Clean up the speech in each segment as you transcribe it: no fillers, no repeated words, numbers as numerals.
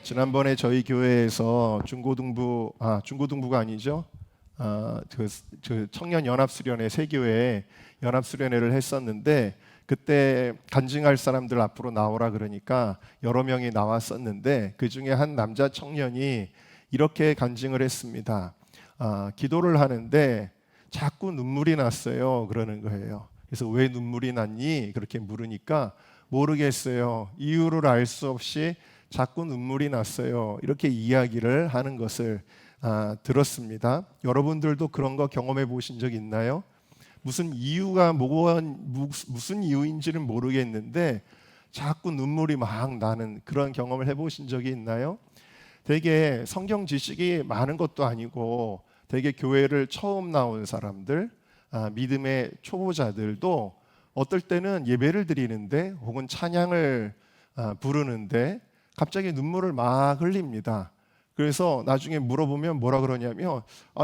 지난번에 저희 교회에서 중고등부가 아니죠. 청년 연합수련회 세교회 연합수련회를 했었는데 그때 간증할 사람들 앞으로 나오라 그러니까 여러 명이 나왔었는데 그 중에 한 남자 청년이 이렇게 간증을 했습니다. 기도를 하는데 자꾸 눈물이 났어요. 그러는 거예요. 그래서 왜 눈물이 났니? 그렇게 물으니까 모르겠어요. 이유를 알 수 없이 자꾸 눈물이 났어요. 이렇게 이야기를 하는 것을 들었습니다. 여러분들도 그런 거 경험해 보신 적 있나요? 무슨 이유인지는 모르겠는데 자꾸 눈물이 막 나는 그런 경험을 해보신 적이 있나요? 되게 성경 지식이 많은 것도 아니고 되게 교회를 처음 나온 사람들, 믿음의 초보자들도 어떨 때는 예배를 드리는데 혹은 찬양을 부르는데 갑자기 눈물을 막 흘립니다. 그래서 나중에 물어보면 뭐라 그러냐면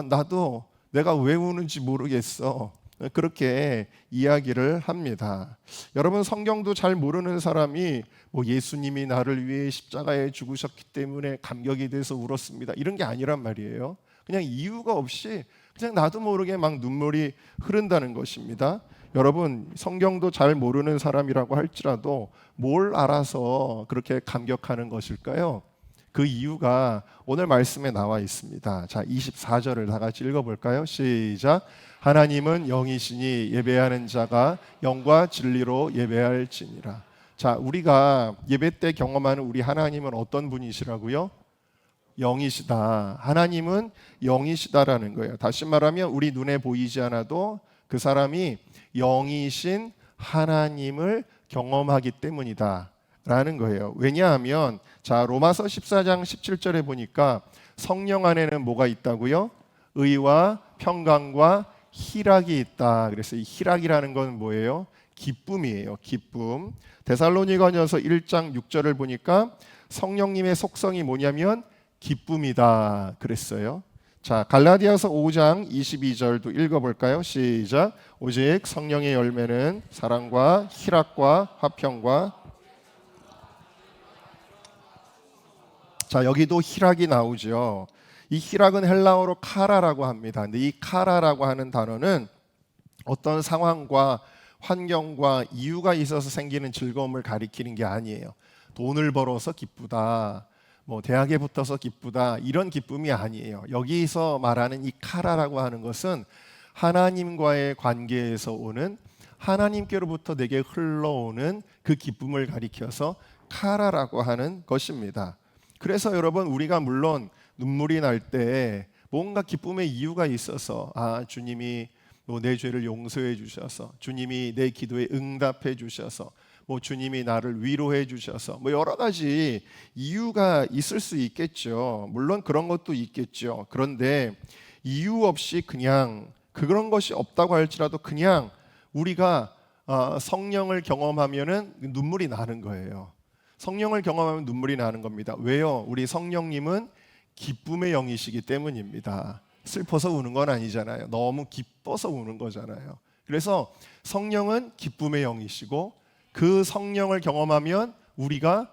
나도 내가 왜 우는지 모르겠어. 그렇게 이야기를 합니다. 여러분, 성경도 잘 모르는 사람이 예수님이 나를 위해 십자가에 죽으셨기 때문에 감격이 돼서 울었습니다, 이런 게 아니란 말이에요. 그냥 이유가 없이 그냥 나도 모르게 막 눈물이 흐른다는 것입니다. 여러분, 성경도 잘 모르는 사람이라고 할지라도 뭘 알아서 그렇게 감격하는 것일까요? 그 이유가 오늘 말씀에 나와 있습니다. 자, 24절을 다 같이 읽어볼까요? 시작. 하나님은 영이시니 예배하는 자가 영과 진리로 예배할지니라. 자, 우리가 예배 때 경험하는 우리 하나님은 어떤 분이시라고요? 영이시다. 하나님은 영이시다라는 거예요. 다시 말하면 우리 눈에 보이지 않아도 그 사람이 영이신 하나님을 경험하기 때문이다 라는 거예요. 왜냐하면 자, 로마서 14장 17절에 보니까 성령 안에는 뭐가 있다고요? 의와 평강과 희락이 있다. 그래서 이 희락이라는 건 뭐예요? 기쁨이에요. 기쁨. 데살로니가전서 1장 6절을 보니까 성령님의 속성이 뭐냐면 기쁨이다 그랬어요. 자, 갈라디아서 5장 22절도 읽어볼까요? 시작. 오직 성령의 열매는 사랑과 희락과 화평과. 자, 여기도 희락이 나오죠. 이 희락은 헬라어로 카라라고 합니다. 근데 이 카라라고 하는 단어는 어떤 상황과 환경과 이유가 있어서 생기는 즐거움을 가리키는 게 아니에요. 돈을 벌어서 기쁘다, 대학에 붙어서 기쁘다, 이런 기쁨이 아니에요. 여기서 말하는 이 카라라고 하는 것은 하나님과의 관계에서 오는, 하나님께로부터 내게 흘러오는 그 기쁨을 가리켜서 카라라고 하는 것입니다. 그래서 여러분, 우리가 물론 눈물이 날 때 뭔가 기쁨의 이유가 있어서 주님이 내 죄를 용서해 주셔서, 주님이 내 기도에 응답해 주셔서, 주님이 나를 위로해 주셔서 여러 가지 이유가 있을 수 있겠죠. 물론 그런 것도 있겠죠. 그런데 이유 없이 그냥 그런 것이 없다고 할지라도 그냥 우리가 성령을 경험하면은 눈물이 나는 거예요. 성령을 경험하면 눈물이 나는 겁니다. 왜요? 우리 성령님은 기쁨의 영이시기 때문입니다. 슬퍼서 우는 건 아니잖아요. 너무 기뻐서 우는 거잖아요. 그래서 성령은 기쁨의 영이시고 그 성령을 경험하면 우리가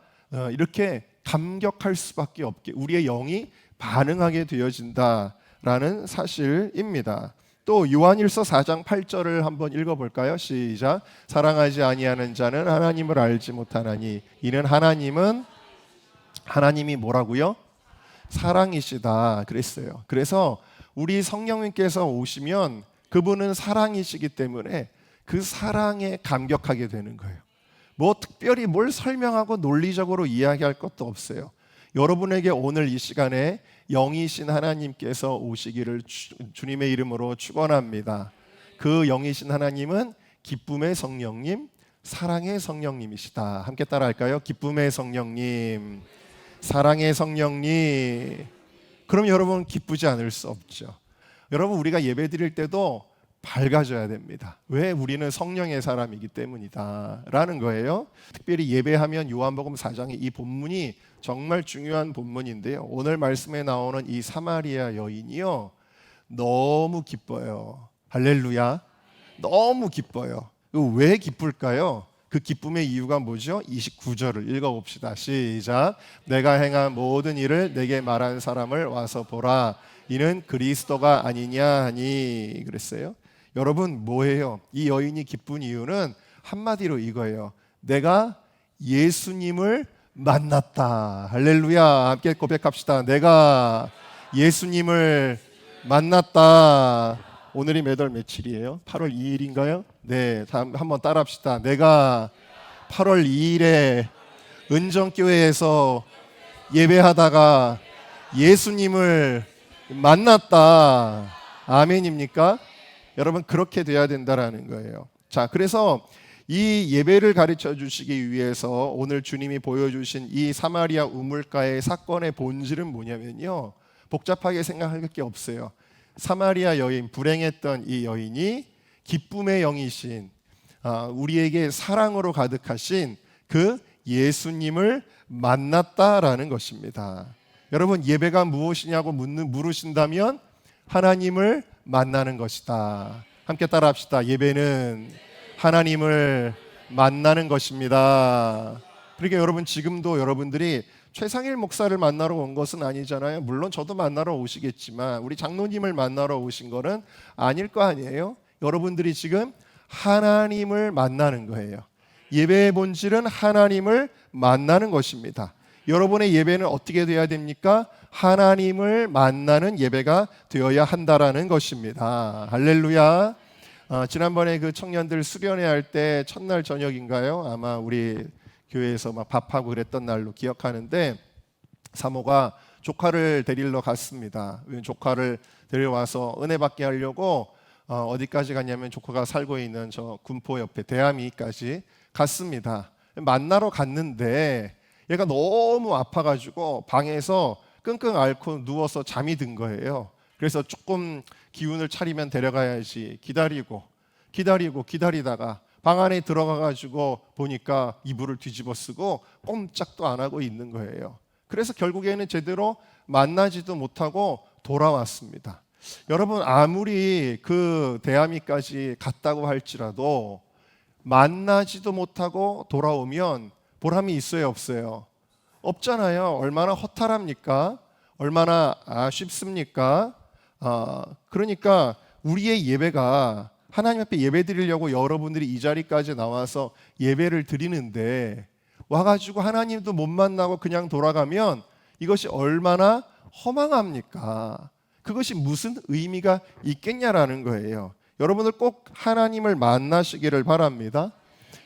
이렇게 감격할 수밖에 없게 우리의 영이 반응하게 되어진다라는 사실입니다. 또 요한일서 4장 8절을 한번 읽어볼까요? 시작. 사랑하지 아니하는 자는 하나님을 알지 못하나니 이는 하나님이 뭐라고요? 사랑이시다 그랬어요. 그래서 우리 성령님께서 오시면 그분은 사랑이시기 때문에 그 사랑에 감격하게 되는 거예요. 특별히 뭘 설명하고 논리적으로 이야기할 것도 없어요. 여러분에게 오늘 이 시간에 영이신 하나님께서 오시기를 주님의 이름으로 축원합니다. 그 영이신 하나님은 기쁨의 성령님, 사랑의 성령님이시다. 함께 따라할까요? 기쁨의 성령님, 사랑의 성령님. 그럼 여러분 기쁘지 않을 수 없죠. 여러분, 우리가 예배 드릴 때도 밝아져야 됩니다. 왜? 우리는 성령의 사람이기 때문이다 라는 거예요. 특별히 예배하면 요한복음 4장의 이 본문이 정말 중요한 본문인데요, 오늘 말씀에 나오는 이 사마리아 여인이요 너무 기뻐요. 할렐루야. 너무 기뻐요. 왜 기쁠까요? 그 기쁨의 이유가 뭐죠? 29절을 읽어봅시다. 시작. 내가 행한 모든 일을 내게 말한 사람을 와서 보라. 이는 그리스도가 아니냐 하니 그랬어요. 여러분 뭐예요? 이 여인이 기쁜 이유는 한마디로 이거예요. 내가 예수님을 만났다. 할렐루야. 함께 고백합시다. 내가 예수님을 만났다. 오늘이 몇 월 며칠이에요? 8월 2일인가요? 네, 한번 따라합시다. 내가 8월 2일에 은정교회에서 예배하다가 예수님을 만났다. 아멘입니까? 여러분 그렇게 돼야 된다라는 거예요. 자, 그래서 이 예배를 가르쳐 주시기 위해서 오늘 주님이 보여주신 이 사마리아 우물가의 사건의 본질은 뭐냐면요, 복잡하게 생각할 게 없어요. 사마리아 여인, 불행했던 이 여인이 기쁨의 영이신 우리에게 사랑으로 가득하신 그 예수님을 만났다라는 것입니다. 여러분 예배가 무엇이냐고 물으신다면 하나님을 만나는 것이다. 함께 따라합시다. 예배는 하나님을 만나는 것입니다. 그러니까 여러분 지금도 여러분들이 최상일 목사를 만나러 온 것은 아니잖아요. 물론 저도 만나러 오시겠지만 우리 장로님을 만나러 오신 거는 아닐 거 아니에요. 여러분들이 지금 하나님을 만나는 거예요. 예배의 본질은 하나님을 만나는 것입니다. 여러분의 예배는 어떻게 되어야 됩니까? 하나님을 만나는 예배가 되어야 한다라는 것입니다. 할렐루야. 지난번에 그 청년들 수련회 할 때 첫날 저녁인가요? 아마 우리 교회에서 막 밥하고 그랬던 날로 기억하는데 사모가 조카를 데리러 갔습니다. 조카를 데려와서 은혜 받게 하려고 어디까지 갔냐면 조카가 살고 있는 저 군포 옆에 대암이까지 갔습니다. 만나러 갔는데 얘가 너무 아파가지고 방에서 끙끙 앓고 누워서 잠이 든 거예요. 그래서 조금 기운을 차리면 데려가야지 기다리다가 방 안에 들어가가지고 보니까 이불을 뒤집어 쓰고 꼼짝도 안 하고 있는 거예요. 그래서 결국에는 제대로 만나지도 못하고 돌아왔습니다. 여러분 아무리 그 대암이까지 갔다고 할지라도 만나지도 못하고 돌아오면 보람이 있어요, 없어요? 없잖아요. 얼마나 허탈합니까? 얼마나 아쉽습니까? 그러니까 우리의 예배가 하나님 앞에 예배 드리려고 여러분들이 이 자리까지 나와서 예배를 드리는데 와가지고 하나님도 못 만나고 그냥 돌아가면 이것이 얼마나 허망합니까? 그것이 무슨 의미가 있겠냐라는 거예요. 여러분들 꼭 하나님을 만나시기를 바랍니다.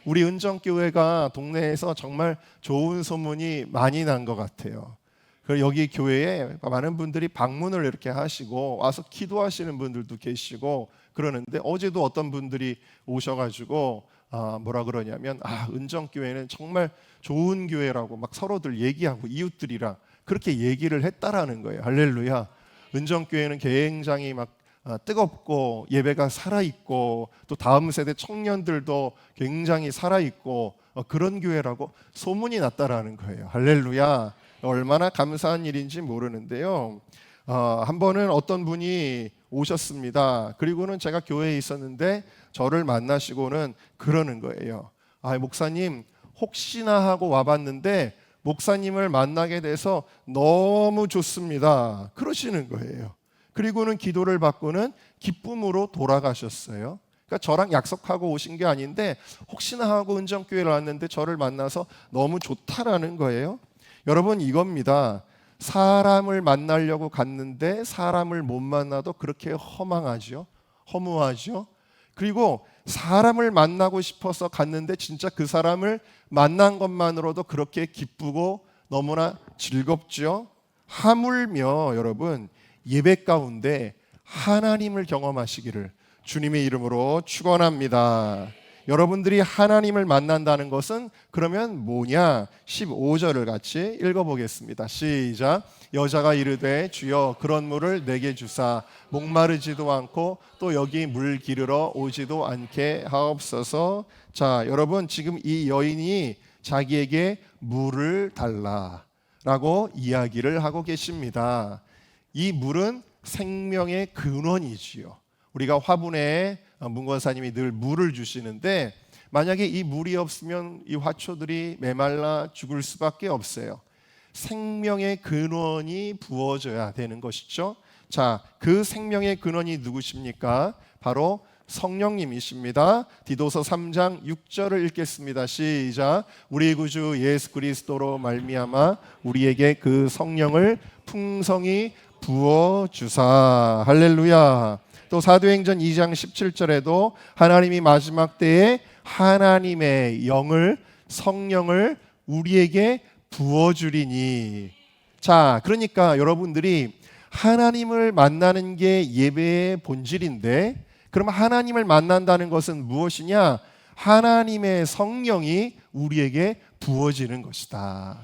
우리 은정교회가 동네에서 정말 좋은 소문이 많이 난 것 같아요. 그리고 여기 교회에 많은 분들이 방문을 이렇게 하시고 와서 기도하시는 분들도 계시고 그러는데 어제도 어떤 분들이 오셔가지고 뭐라 그러냐면 은정교회는 정말 좋은 교회라고 막 서로들 얘기하고 이웃들이랑 그렇게 얘기를 했다라는 거예요. 할렐루야. 은정교회는 굉장히 막 뜨겁고 예배가 살아있고 또 다음 세대 청년들도 굉장히 살아있고 그런 교회라고 소문이 났다라는 거예요. 할렐루야. 얼마나 감사한 일인지 모르는데요. 한 번은 어떤 분이 오셨습니다. 그리고는 제가 교회에 있었는데 저를 만나시고는 그러는 거예요. 목사님 혹시나 하고 와봤는데 목사님을 만나게 돼서 너무 좋습니다. 그러시는 거예요. 그리고는 기도를 받고는 기쁨으로 돌아가셨어요. 그러니까 저랑 약속하고 오신 게 아닌데 혹시나 하고 은정교회를 왔는데 저를 만나서 너무 좋다라는 거예요. 여러분 이겁니다. 사람을 만나려고 갔는데 사람을 못 만나도 그렇게 허망하죠. 허무하죠. 그리고 사람을 만나고 싶어서 갔는데 진짜 그 사람을 만난 것만으로도 그렇게 기쁘고 너무나 즐겁죠. 하물며 여러분 예배 가운데 하나님을 경험하시기를 주님의 이름으로 축원합니다. 여러분들이 하나님을 만난다는 것은 그러면 뭐냐? 15절을 같이 읽어보겠습니다. 시작. 여자가 이르되 주여 그런 물을 내게 주사 목마르지도 않고 또 여기 물 기르러 오지도 않게 하옵소서. 자, 여러분 지금 이 여인이 자기에게 물을 달라라고 이야기를 하고 계십니다. 이 물은 생명의 근원이지요. 우리가 화분에 문 권사님이 늘 물을 주시는데 만약에 이 물이 없으면 이 화초들이 메말라 죽을 수밖에 없어요. 생명의 근원이 부어져야 되는 것이죠. 자, 그 생명의 근원이 누구십니까? 바로 성령님이십니다. 디도서 3장 6절을 읽겠습니다. 시작. 우리 구주 예수 그리스도로 말미암아 우리에게 그 성령을 풍성히 부어 주사. 할렐루야. 또 사도행전 2장 17절에도 하나님이 마지막 때에 하나님의 영을, 성령을 우리에게 부어주리니. 자, 그러니까 여러분들이 하나님을 만나는 게 예배의 본질인데, 그럼 하나님을 만난다는 것은 무엇이냐? 하나님의 성령이 우리에게 부어지는 것이다.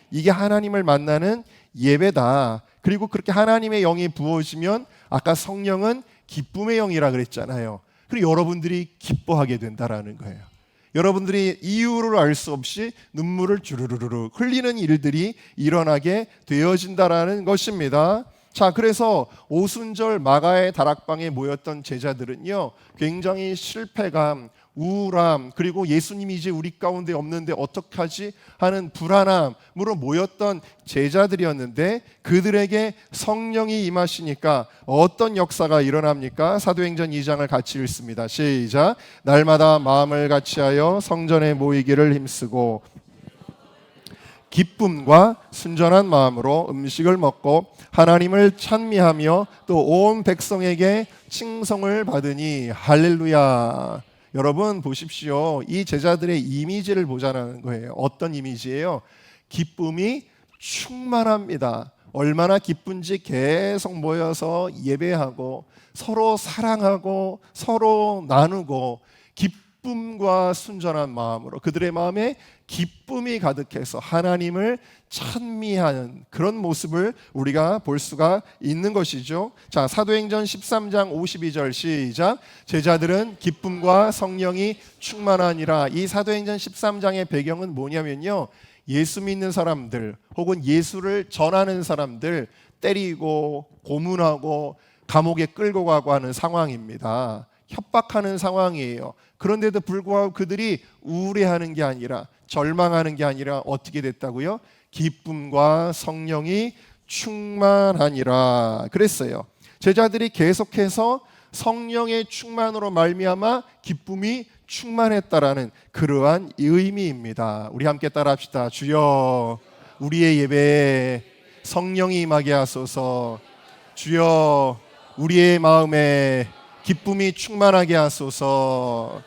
이게 하나님을 만나는 예배다. 그리고 그렇게 하나님의 영이 부어지면 아까 성령은 기쁨의 영이라 그랬잖아요. 그리고 여러분들이 기뻐하게 된다라는 거예요. 여러분들이 이유를 알 수 없이 눈물을 주르르르 흘리는 일들이 일어나게 되어진다라는 것입니다. 자, 그래서 오순절 마가의 다락방에 모였던 제자들은요, 굉장히 실패감, 우울함, 그리고 예수님이 이제 우리 가운데 없는데 어떡하지 하는 불안함으로 모였던 제자들이었는데, 그들에게 성령이 임하시니까 어떤 역사가 일어납니까? 사도행전 2장을 같이 읽습니다. 시작. 날마다 마음을 같이하여 성전에 모이기를 힘쓰고 기쁨과 순전한 마음으로 음식을 먹고 하나님을 찬미하며 또 온 백성에게 칭송을 받으니. 할렐루야. 여러분 보십시오. 이 제자들의 이미지를 보자는 거예요. 어떤 이미지예요? 기쁨이 충만합니다. 얼마나 기쁜지 계속 모여서 예배하고 서로 사랑하고 서로 나누고 기쁨과 순전한 마음으로 그들의 마음에 기쁨이 가득해서 하나님을 찬미하는 그런 모습을 우리가 볼 수가 있는 것이죠. 자, 사도행전 13장 52절 시작. 제자들은 기쁨과 성령이 충만하니라. 이 사도행전 13장의 배경은 뭐냐면요, 예수 믿는 사람들 혹은 예수를 전하는 사람들 때리고 고문하고 감옥에 끌고 가고 하는 상황입니다. 협박하는 상황이에요. 그런데도 불구하고 그들이 우울해하는 게 아니라, 절망하는 게 아니라 어떻게 됐다고요? 기쁨과 성령이 충만하니라 그랬어요. 제자들이 계속해서 성령의 충만으로 말미암아 기쁨이 충만했다라는 그러한 의미입니다. 우리 함께 따라합시다. 주여, 우리의 예배에 성령이 임하게 하소서. 주여, 우리의 마음에 기쁨이 충만하게 하소서.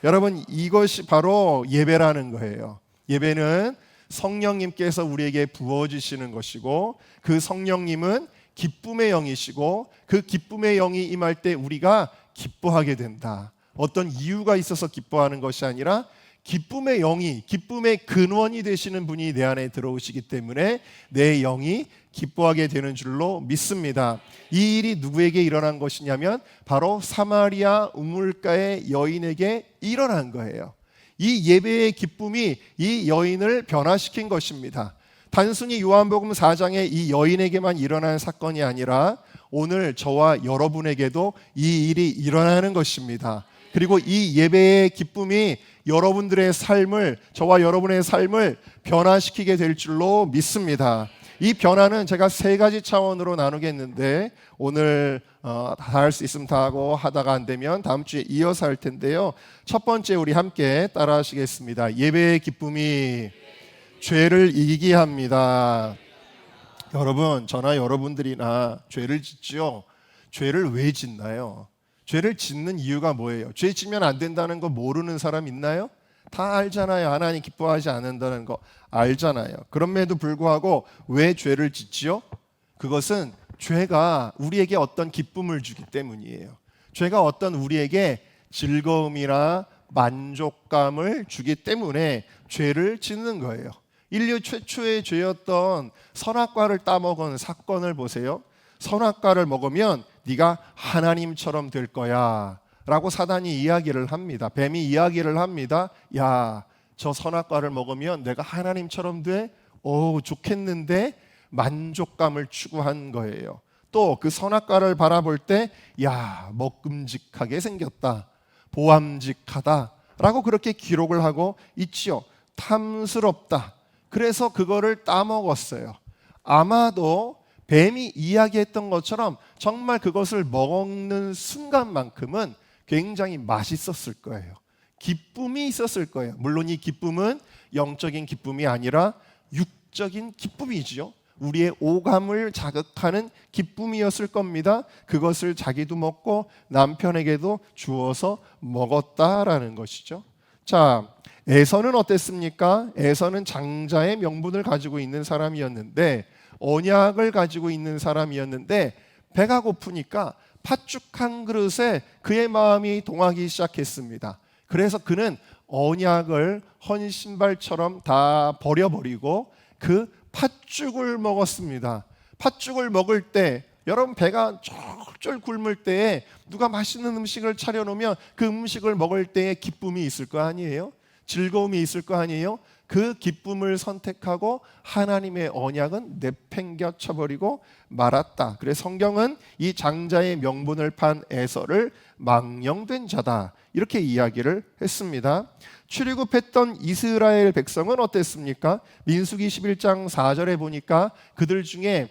여러분, 이것이 바로 예배라는 거예요. 예배는 성령님께서 우리에게 부어주시는 것이고, 그 성령님은 기쁨의 영이시고, 그 기쁨의 영이 임할 때 우리가 기뻐하게 된다. 어떤 이유가 있어서 기뻐하는 것이 아니라 기쁨의 영이, 기쁨의 근원이 되시는 분이 내 안에 들어오시기 때문에 내 영이 기뻐하게 되는 줄로 믿습니다. 이 일이 누구에게 일어난 것이냐면 바로 사마리아 우물가의 여인에게 일어난 거예요. 이 예배의 기쁨이 이 여인을 변화시킨 것입니다. 단순히 요한복음 4장의 이 여인에게만 일어난 사건이 아니라 오늘 저와 여러분에게도 이 일이 일어나는 것입니다. 그리고 이 예배의 기쁨이 여러분들의 삶을, 저와 여러분의 삶을 변화시키게 될 줄로 믿습니다. 이 변화는 제가 세 가지 차원으로 나누겠는데, 오늘 다 할 수 있으면 다 하고 하다가 안 되면 다음 주에 이어서 할 텐데요. 첫 번째, 우리 함께 따라 하시겠습니다. 예배의 기쁨이 죄를 이기게 합니다. 여러분, 저나 여러분들이나 죄를 짓지요. 죄를 왜 짓나요? 죄를 짓는 이유가 뭐예요? 죄 지면 안 된다는 거 모르는 사람 있나요? 다 알잖아요. 하나님 기뻐하지 않는다는 거 알잖아요. 그럼에도 불구하고 왜 죄를 짓지요? 그것은 죄가 우리에게 어떤 기쁨을 주기 때문이에요. 죄가 어떤 우리에게 즐거움이나 만족감을 주기 때문에 죄를 짓는 거예요. 인류 최초의 죄였던 선악과를 따먹은 사건을 보세요. 선악과를 먹으면 네가 하나님처럼 될 거야 라고 사단이 이야기를 합니다. 뱀이 이야기를 합니다. 야, 저 선악과를 먹으면 내가 하나님처럼 돼? 오, 좋겠는데? 만족감을 추구한 거예요. 또 그 선악과를 바라볼 때 야, 먹금직하게 생겼다, 보암직하다 라고 그렇게 기록을 하고 있지요. 탐스럽다. 그래서 그거를 따먹었어요. 아마도 뱀이 이야기했던 것처럼 정말 그것을 먹는 순간만큼은 굉장히 맛있었을 거예요. 기쁨이 있었을 거예요. 물론 이 기쁨은 영적인 기쁨이 아니라 육적인 기쁨이지요. 우리의 오감을 자극하는 기쁨이었을 겁니다. 그것을 자기도 먹고 남편에게도 주어서 먹었다라는 것이죠. 자, 에서는 어땠습니까? 에서는 장자의 명분을 가지고 있는 사람이었는데, 언약을 가지고 있는 사람이었는데, 배가 고프니까 팥죽 한 그릇에 그의 마음이 동하기 시작했습니다. 그래서 그는 언약을 헌신발처럼 다 버려버리고 그 팥죽을 먹었습니다. 팥죽을 먹을 때, 여러분 배가 쫄쫄 굶을 때에 누가 맛있는 음식을 차려놓으면 그 음식을 먹을 때에 기쁨이 있을 거 아니에요? 즐거움이 있을 거 아니에요? 그 기쁨을 선택하고 하나님의 언약은 내팽겨 쳐버리고 말았다. 그래서 성경은 이 장자의 명분을 판 에서를 망령된 자다, 이렇게 이야기를 했습니다. 출애굽했던 이스라엘 백성은 어땠습니까? 민수기 11장 4절에 보니까 그들 중에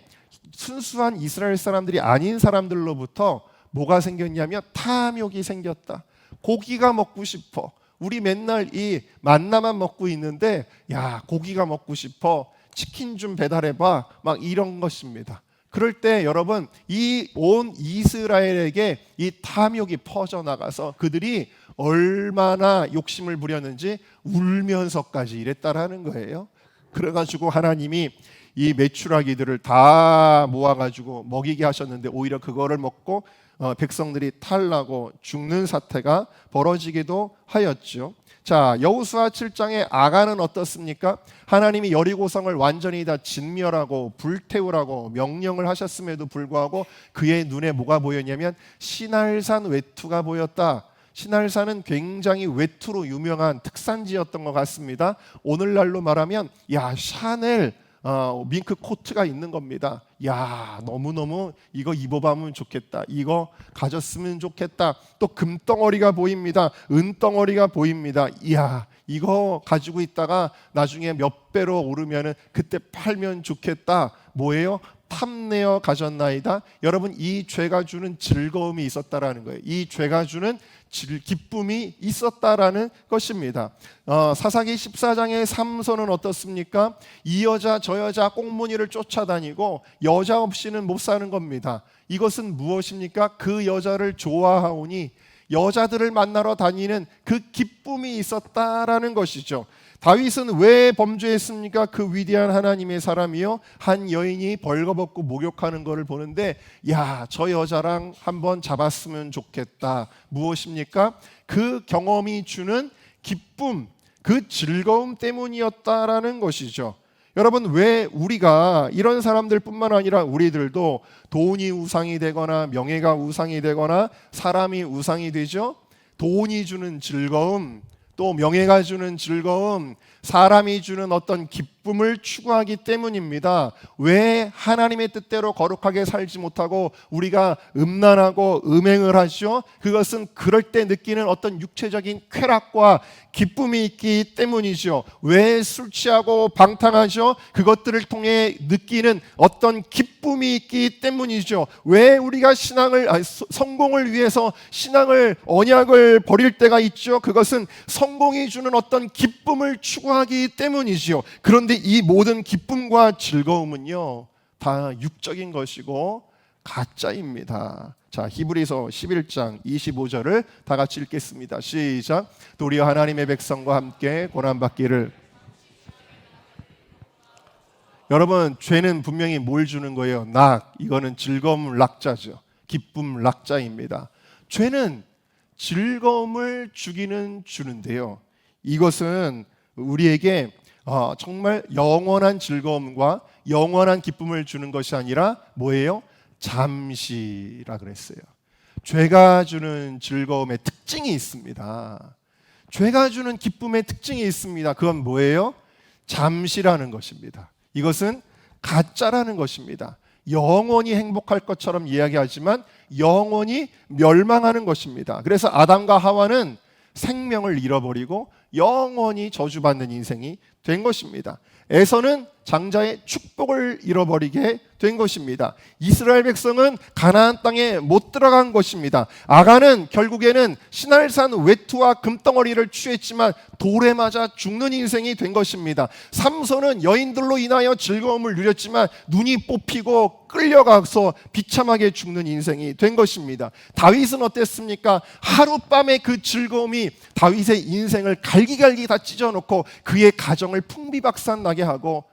순수한 이스라엘 사람들이 아닌 사람들로부터 뭐가 생겼냐면 탐욕이 생겼다. 고기가 먹고 싶어. 우리 맨날 이 만나만 먹고 있는데, 야, 고기가 먹고 싶어, 치킨 좀 배달해봐, 막 이런 것입니다. 그럴 때 여러분, 이 온 이스라엘에게 이 탐욕이 퍼져나가서 그들이 얼마나 욕심을 부렸는지 울면서까지 이랬다라는 거예요. 그래가지고 하나님이 이 메추라기들을 다 모아가지고 먹이게 하셨는데, 오히려 그거를 먹고 백성들이 탈나고 죽는 사태가 벌어지기도 하였죠. 자, 여호수아 7장의 아간은 어떻습니까? 하나님이 여리고성을 완전히 다 진멸하고 불태우라고 명령을 하셨음에도 불구하고 그의 눈에 뭐가 보였냐면 시날산 외투가 보였다. 시날산은 굉장히 외투로 유명한 특산지였던 것 같습니다. 오늘날로 말하면 샤넬 밍크 코트가 있는 겁니다. 너무너무 이거 입어보면 좋겠다, 이거 가졌으면 좋겠다. 또 금덩어리가 보입니다. 은덩어리가 보입니다. 이거 가지고 있다가 나중에 몇 배로 오르면은 그때 팔면 좋겠다. 뭐예요? 탐내어 가졌나이다. 여러분, 이 죄가 주는 즐거움이 있었다라는 거예요. 이 죄가 주는 기쁨이 있었다라는 것입니다. 사사기 14장의 삼손은 어떻습니까? 이 여자 저 여자 꽁무니를 쫓아다니고 여자 없이는 못 사는 겁니다. 이것은 무엇입니까? 그 여자를 좋아하오니 여자들을 만나러 다니는 그 기쁨이 있었다라는 것이죠. 다윗은 왜 범죄했습니까? 그 위대한 하나님의 사람이요, 한 여인이 벌거벗고 목욕하는 것을 보는데 저 여자랑 한번 잡았으면 좋겠다. 무엇입니까? 그 경험이 주는 기쁨, 그 즐거움 때문이었다라는 것이죠. 여러분, 왜 우리가 이런 사람들뿐만 아니라 우리들도 돈이 우상이 되거나 명예가 우상이 되거나 사람이 우상이 되죠? 돈이 주는 즐거움, 또 명예가 주는 즐거움, 사람이 주는 어떤 기쁨을 추구하기 때문입니다. 왜 하나님의 뜻대로 거룩하게 살지 못하고 우리가 음란하고 음행을 하죠? 그것은 그럴 때 느끼는 어떤 육체적인 쾌락과 기쁨이 있기 때문이죠. 왜 술 취하고 방탕하죠? 그것들을 통해 느끼는 어떤 기쁨이 있기 때문이죠. 왜 우리가 성공을 위해서 신앙을, 언약을 버릴 때가 있죠? 그것은 성공이 주는 어떤 기쁨을 추구하기 때문이죠. 그런데 이 모든 기쁨과 즐거움은요, 다 육적인 것이고 가짜입니다. 자, 히브리서 11장 25절을 다 같이 읽겠습니다. 시작. 도리어 하나님의 백성과 함께 고난받기를. 여러분, 죄는 분명히 뭘 주는 거예요? 이거는 즐거움 락자죠. 기쁨 락자입니다. 죄는 즐거움을 주는데요, 이것은 우리에게 정말 영원한 즐거움과 영원한 기쁨을 주는 것이 아니라 뭐예요? 잠시라 그랬어요. 죄가 주는 즐거움의 특징이 있습니다. 죄가 주는 기쁨의 특징이 있습니다. 그건 뭐예요? 잠시라는 것입니다. 이것은 가짜라는 것입니다. 영원히 행복할 것처럼 이야기하지만 영원히 멸망하는 것입니다. 그래서 아담과 하와는 생명을 잃어버리고 영원히 저주받는 인생이 된 것입니다. 에서는 장자의 축복을 잃어버리게 된 것입니다. 이스라엘 백성은 가나안 땅에 못 들어간 것입니다. 아간은 결국에는 시날산 외투와 금덩어리를 취했지만 돌에 맞아 죽는 인생이 된 것입니다. 삼손은 여인들로 인하여 즐거움을 누렸지만 눈이 뽑히고 끌려가서 비참하게 죽는 인생이 된 것입니다. 다윗은 어땠습니까? 하룻밤에 그 즐거움이 다윗의 인생을 갈기갈기 다 찢어놓고 그의 가정을 풍비박산나게 하고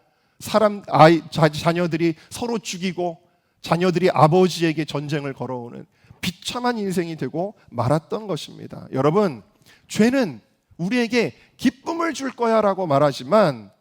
자녀들이 서로 죽이고 자녀들이 아버지에게 전쟁을 걸어오는 비참한 인생이 되고 말았던 것입니다. 여러분, 죄는 우리에게 기쁨을 줄 거야 라고 말하지만,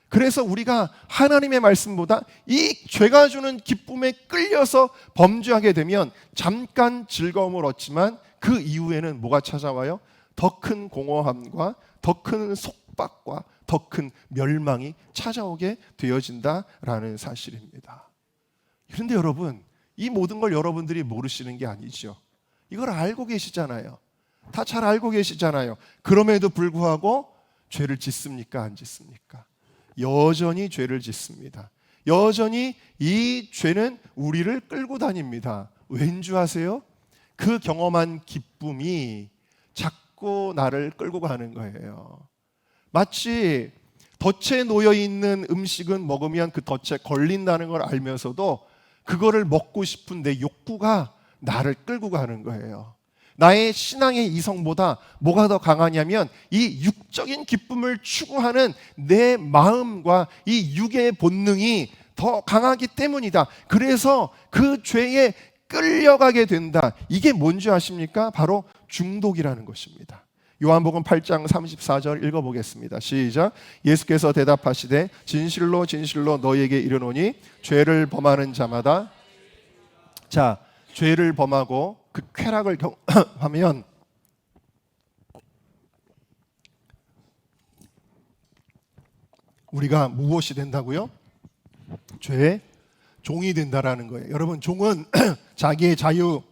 그래서 우리가 하나님의 말씀보다 이 죄가 주는 기쁨에 끌려서 범죄하게 되면 잠깐 즐거움을 얻지만 그 이후에는 뭐가 찾아와요? 더 큰 공허함과 더 큰 속박과 더 큰 멸망이 찾아오게 되어진다라는 사실입니다. 그런데 여러분, 이 모든 걸 여러분들이 모르시는 게 아니죠. 이걸 알고 계시잖아요. 다 잘 알고 계시잖아요. 그럼에도 불구하고 죄를 짓습니까? 안 짓습니까? 여전히 죄를 짓습니다. 여전히 이 죄는 우리를 끌고 다닙니다. 왠 줄 아세요? 그 경험한 기쁨이 자꾸 나를 끌고 가는 거예요. 마치 덫에 놓여 있는 음식은 먹으면 그 덫에 걸린다는 걸 알면서도 그거를 먹고 싶은 내 욕구가 나를 끌고 가는 거예요. 나의 신앙의 이성보다 뭐가 더 강하냐면 이 육적인 기쁨을 추구하는 내 마음과 이 육의 본능이 더 강하기 때문이다. 그래서 그 죄에 끌려가게 된다. 이게 뭔지 아십니까? 바로 중독이라는 것입니다. 요한복음 8장 34절 읽어보겠습니다. 시작. 예수께서 대답하시되 진실로 진실로 너희에게 이르노니 죄를 범하는 자마다, 자, 죄를 범하고 그 쾌락을 경험하면 우리가 무엇이 된다고요? 죄의 종이 된다라는 거예요. 여러분, 종은 자기의 자유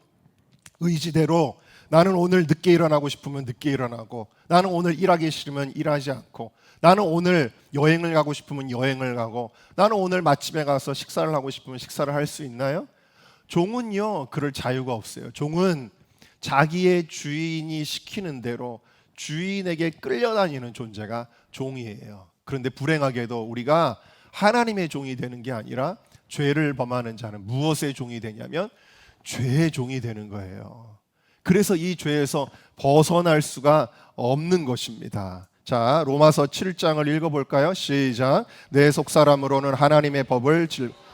의지대로 나는 오늘 늦게 일어나고 싶으면 늦게 일어나고, 나는 오늘 일하기 싫으면 일하지 않고, 나는 오늘 여행을 가고 싶으면 여행을 가고, 나는 오늘 맛집에 가서 식사를 하고 싶으면 식사를 할 수 있나요? 종은요, 그럴 자유가 없어요. 종은 자기의 주인이 시키는 대로 주인에게 끌려다니는 존재가 종이에요. 그런데 불행하게도 우리가 하나님의 종이 되는 게 아니라 죄를 범하는 자는 무엇의 종이 되냐면 죄의 종이 되는 거예요. 그래서 이 죄에서 벗어날 수가 없는 것입니다. 자, 로마서 7장을 읽어볼까요? 시작. 내 속사람으로는 하나님의 법을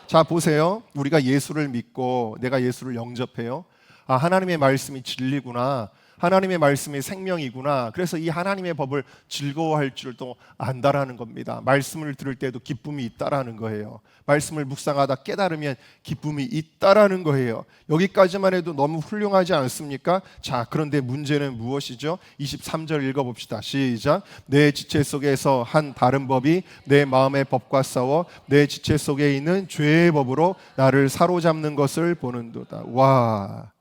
자, 보세요. 우리가 예수를 믿고 내가 예수를 영접해요. 아, 하나님의 말씀이 진리구나. 하나님의 말씀이 생명이구나. 그래서 이 하나님의 법을 즐거워할 줄도 안다라는 겁니다. 말씀을 들을 때도 기쁨이 있다라는 거예요. 말씀을 묵상하다 깨달으면 기쁨이 있다라는 거예요. 여기까지만 해도 너무 훌륭하지 않습니까? 자, 그런데 문제는 무엇이죠? 23절 읽어봅시다. 시작. 내 지체 속에서 한 다른 법이 내 마음의 법과 싸워 내 지체 속에 있는 죄의 법으로 나를 사로잡는 것을 보는도다. 와,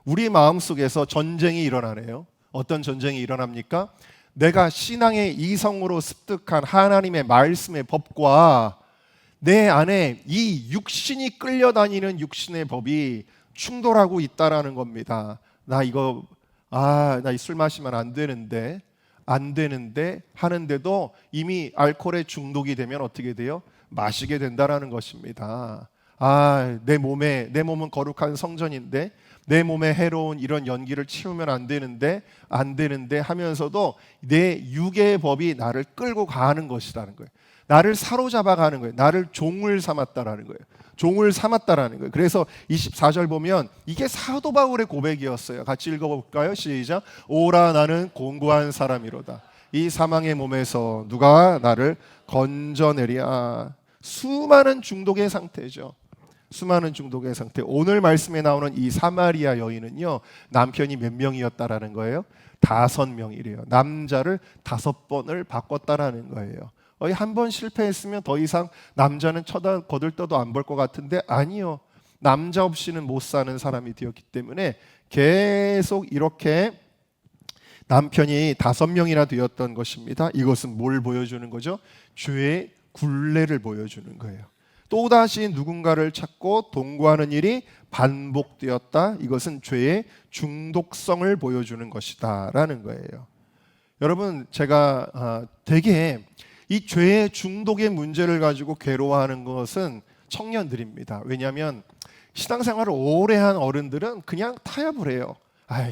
우리 마음속에서 전쟁이 일어나네요. 어떤 전쟁이 일어납니까? 내가 신앙의 이성으로 습득한 하나님의 말씀의 법과 내 안에 이 육신이 끌려다니는 육신의 법이 충돌하고 있다라는 겁니다. 나 이 술 마시면 안 되는데 하는데도 이미 알코올에 중독이 되면 어떻게 돼요? 마시게 된다라는 것입니다. 내 몸은 거룩한 성전인데 내 몸에 해로운 이런 연기를 치우면 안 되는데 하면서도 내 육의 법이 나를 끌고 가는 것이라는 거예요. 나를 사로잡아 가는 거예요. 나를 종을 삼았다라는 거예요. 종을 삼았다라는 거예요. 그래서 24절 보면 이게 사도 바울의 고백이었어요. 같이 읽어볼까요? 시작. 오라 나는 공고한 사람이로다. 이 사망의 몸에서 누가 나를 건져내랴. 수많은 중독의 상태죠. 수많은 중독의 상태. 오늘 말씀에 나오는 이 사마리아 여인은요, 남편이 몇 명이었다라는 거예요? 5명이래요. 남자를 5번을 바꿨다라는 거예요. 한 번 실패했으면 더 이상 남자는 거들떠도 안 볼 것 같은데 아니요. 남자 없이는 못 사는 사람이 되었기 때문에 계속 이렇게 남편이 5명이나 되었던 것입니다. 이것은 뭘 보여주는 거죠? 죄의 굴레를 보여주는 거예요. 또다시 누군가를 찾고 동거하는 일이 반복되었다. 이것은 죄의 중독성을 보여주는 것이다 라는 거예요. 여러분, 제가 되게 이 죄의 중독의 문제를 가지고 괴로워하는 것은 청년들입니다. 왜냐하면 신앙생활을 오래 한 어른들은 그냥 타협을 해요.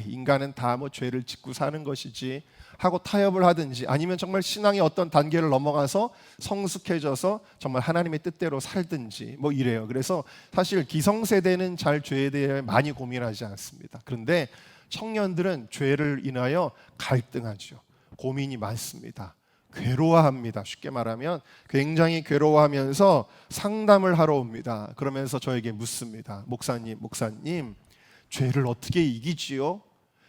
인간은 다 뭐 죄를 짓고 사는 것이지 하고 타협을 하든지, 아니면 정말 신앙의 어떤 단계를 넘어가서 성숙해져서 정말 하나님의 뜻대로 살든지 뭐 이래요. 그래서 사실 기성세대는 잘 죄에 대해 많이 고민하지 않습니다. 그런데 청년들은 죄를 인하여 갈등하죠. 고민이 많습니다. 괴로워합니다. 쉽게 말하면 굉장히 괴로워하면서 상담을 하러 옵니다. 그러면서 저에게 묻습니다. 목사님, 죄를 어떻게 이기지요?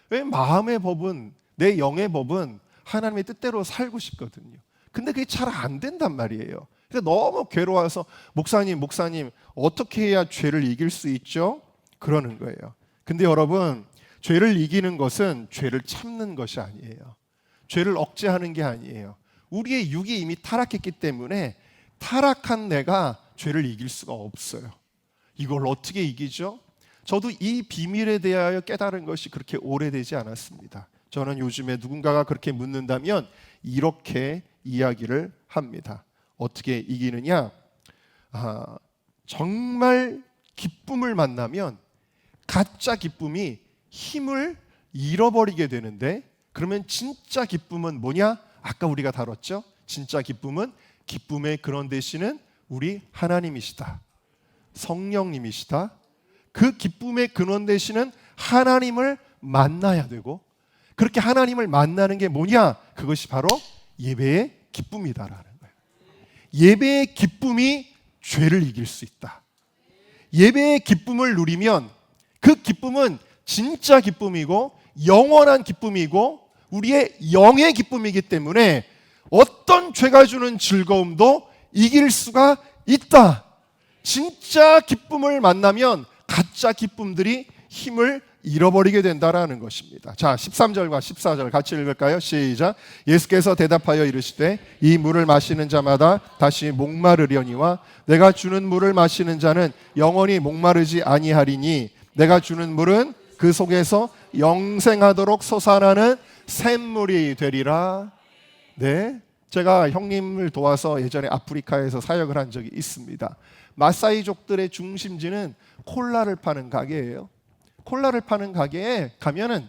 왜 마음의 법은, 내 영의 법은 하나님의 뜻대로 살고 싶거든요. 근데 그게 잘 안 된단 말이에요. 그래서 너무 괴로워서 목사님 어떻게 해야 죄를 이길 수 있죠? 그러는 거예요. 근데 여러분, 죄를 이기는 것은 죄를 참는 것이 아니에요. 죄를 억제하는 게 아니에요. 우리의 육이 이미 타락했기 때문에 타락한 내가 죄를 이길 수가 없어요. 이걸 어떻게 이기죠? 저도 이 비밀에 대하여 깨달은 것이 그렇게 오래되지 않았습니다. 저는 요즘에 누군가가 그렇게 묻는다면 이렇게 이야기를 합니다. 어떻게 이기느냐? 정말 기쁨을 만나면 가짜 기쁨이 힘을 잃어버리게 되는데, 그러면 진짜 기쁨은 뭐냐? 아까 우리가 다뤘죠? 진짜 기쁨은 기쁨의 근원 되시는 우리 하나님이시다. 성령님이시다. 그 기쁨의 근원 되시는 하나님을 만나야 되고, 그렇게 하나님을 만나는 게 뭐냐? 그것이 바로 예배의 기쁨이다라는 거예요. 예배의 기쁨이 죄를 이길 수 있다. 예배의 기쁨을 누리면 그 기쁨은 진짜 기쁨이고 영원한 기쁨이고 우리의 영의 기쁨이기 때문에 어떤 죄가 주는 즐거움도 이길 수가 있다. 진짜 기쁨을 만나면 가짜 기쁨들이 힘을 잃어버리게 된다라는 것입니다. 자, 13절과 14절 같이 읽을까요? 시작. 예수께서 대답하여 이르시되 이 물을 마시는 자마다 다시 목마르려니와 내가 주는 물을 마시는 자는 영원히 목마르지 아니하리니 내가 주는 물은 그 속에서 영생하도록 솟아나는 샘물이 되리라. 네, 제가 형님을 도와서 예전에 아프리카에서 사역을 한 적이 있습니다. 마사이족들의 중심지는 콜라를 파는 가게예요. 콜라를 파는 가게에 가면은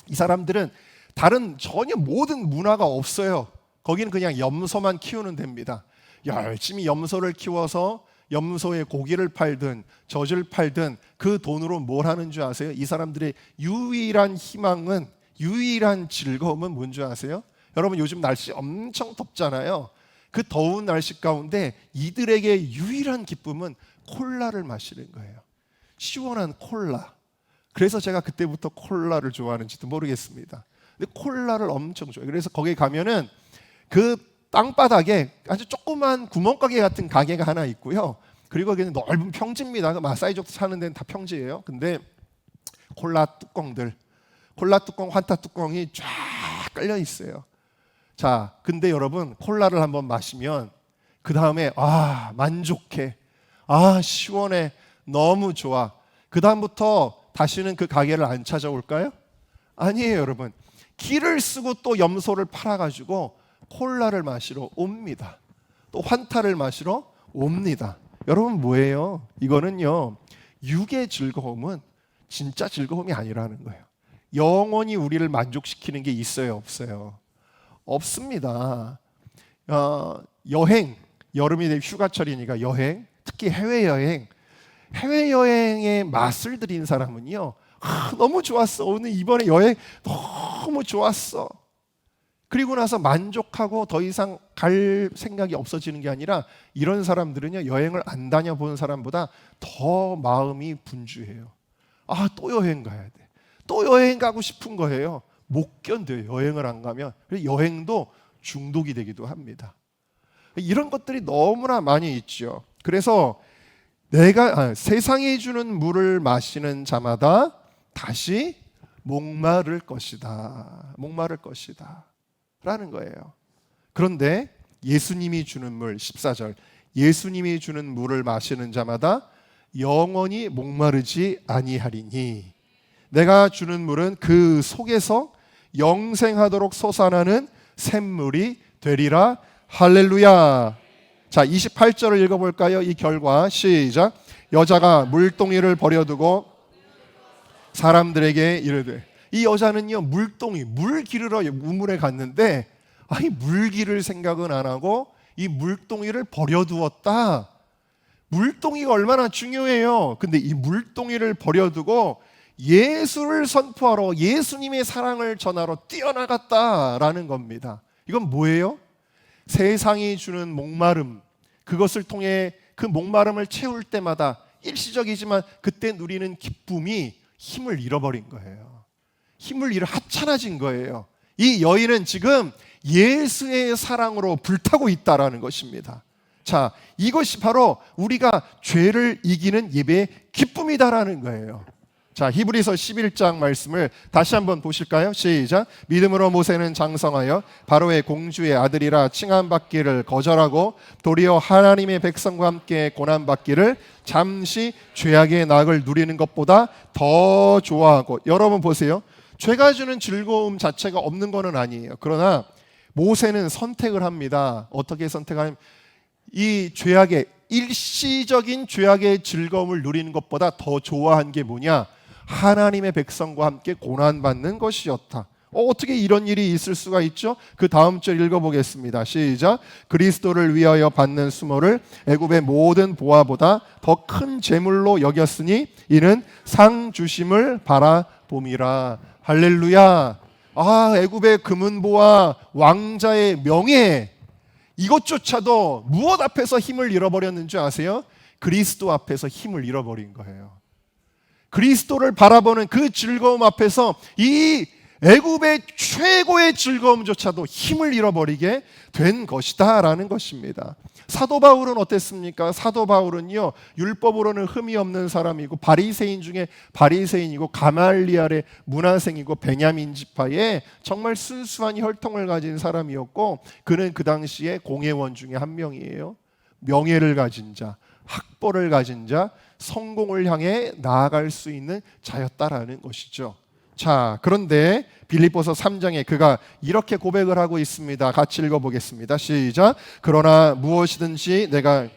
이 사람들은 다른 전혀 모든 문화가 없어요. 거기는 그냥 염소만 키우는 데입니다. 열심히 염소를 키워서 염소의 고기를 팔든 젖을 팔든 그 돈으로 뭘 하는 줄 아세요? 이 사람들의 유일한 희망은, 유일한 즐거움은 뭔 줄 아세요? 여러분, 요즘 날씨 엄청 덥잖아요. 그 더운 날씨 가운데 이들에게 유일한 기쁨은 콜라를 마시는 거예요. 시원한 콜라. 그래서 제가 그때부터 콜라를 좋아하는지도 모르겠습니다. 근데 콜라를 엄청 좋아해요. 그래서 거기 가면은 그 땅바닥에 아주 조그만 구멍가게 같은 가게가 하나 있고요. 그리고 거기는 넓은 평지입니다. 마사이족 사는 데는 다 평지예요. 근데 콜라 뚜껑 환타 뚜껑이 쫙 깔려 있어요. 자, 근데 여러분, 콜라를 한번 마시면 그 다음에 만족해, 시원해, 너무 좋아. 그 다음부터 다시는 그 가게를 안 찾아올까요? 아니에요, 여러분. 길을 쓰고 또 염소를 팔아가지고 콜라를 마시러 옵니다. 또 환타를 마시러 옵니다. 여러분, 뭐예요? 이거는요, 육의 즐거움은 진짜 즐거움이 아니라는 거예요. 영원히 우리를 만족시키는 게 있어요, 없어요? 없습니다. 여행, 여름이 되면 휴가철이니까 여행, 특히 해외여행의 맛을 들인 사람은요, 너무 좋았어, 오늘 이번에 여행 너무 좋았어. 그리고 나서 만족하고 더 이상 갈 생각이 없어지는 게 아니라, 이런 사람들은요, 여행을 안 다녀본 사람보다 더 마음이 분주해요. 또 여행 가야 돼. 또 여행 가고 싶은 거예요. 못 견뎌요, 여행을 안 가면. 그래서 여행도 중독이 되기도 합니다. 이런 것들이 너무나 많이 있죠. 그래서 세상이 주는 물을 마시는 자마다 다시 목마를 것이다. 목마를 것이다. 라는 거예요. 그런데 예수님이 주는 물, 14절, 예수님이 주는 물을 마시는 자마다 영원히 목마르지 아니하리니 내가 주는 물은 그 속에서 영생하도록 솟아나는 샘물이 되리라. 할렐루야. 자, 28절을 읽어볼까요? 이 결과 시작. 여자가 물동이를 버려두고 사람들에게 이르되, 이 여자는요 물동이 물 기르러 우물에 갔는데 아니 물 기를 생각은 안 하고 이 물동이를 버려두었다. 물동이가 얼마나 중요해요. 근데 이 물동이를 버려두고 예수를 선포하러, 예수님의 사랑을 전하러 뛰어나갔다라는 겁니다. 이건 뭐예요? 세상이 주는 목마름, 그것을 통해 그 목마름을 채울 때마다 일시적이지만 그때 누리는 기쁨이 힘을 잃어버린 거예요. 힘을 잃어 하찮아진 거예요. 이 여인은 지금 예수의 사랑으로 불타고 있다라는 것입니다. 자, 이것이 바로 우리가 죄를 이기는 예배의 기쁨이다라는 거예요. 자, 히브리서 11장 말씀을 다시 한번 보실까요? 시작. 믿음으로 모세는 장성하여 바로의 공주의 아들이라 칭함받기를 거절하고 도리어 하나님의 백성과 함께 고난받기를 잠시 죄악의 낙을 누리는 것보다 더 좋아하고. 여러분 보세요. 죄가 주는 즐거움 자체가 없는 것은 아니에요. 그러나 모세는 선택을 합니다. 어떻게 선택하냐면 이 죄악의 일시적인 죄악의 즐거움을 누리는 것보다 더 좋아한 게 뭐냐? 하나님의 백성과 함께 고난받는 것이었다. 어떻게 이런 일이 있을 수가 있죠? 그 다음 절 읽어보겠습니다. 시작. 그리스도를 위하여 받는 수모를 애굽의 모든 보화보다 더 큰 재물로 여겼으니 이는 상 주심을 바라봄이라. 할렐루야. 아, 애굽의 금은보화, 왕자의 명예, 이것조차도 무엇 앞에서 힘을 잃어버렸는지 아세요? 그리스도 앞에서 힘을 잃어버린 거예요. 그리스도를 바라보는 그 즐거움 앞에서 이 애굽의 최고의 즐거움조차도 힘을 잃어버리게 된 것이다 라는 것입니다. 사도 바울은 어땠습니까? 사도 바울은요 율법으로는 흠이 없는 사람이고 바리새인 중에 바리새인이고 가말리알의 문화생이고 베냐민 지파의 정말 순수한 혈통을 가진 사람이었고, 그는 그 당시에 공회원 중에 한 명이에요. 명예를 가진 자, 학벌을 가진 자, 성공을 향해 나아갈 수 있는 자였다라는 것이죠. 자, 그런데 빌립보서 3장에 그가 이렇게 고백을 하고 있습니다. 같이 읽어보겠습니다. 시작. 그러나 무엇이든지 내가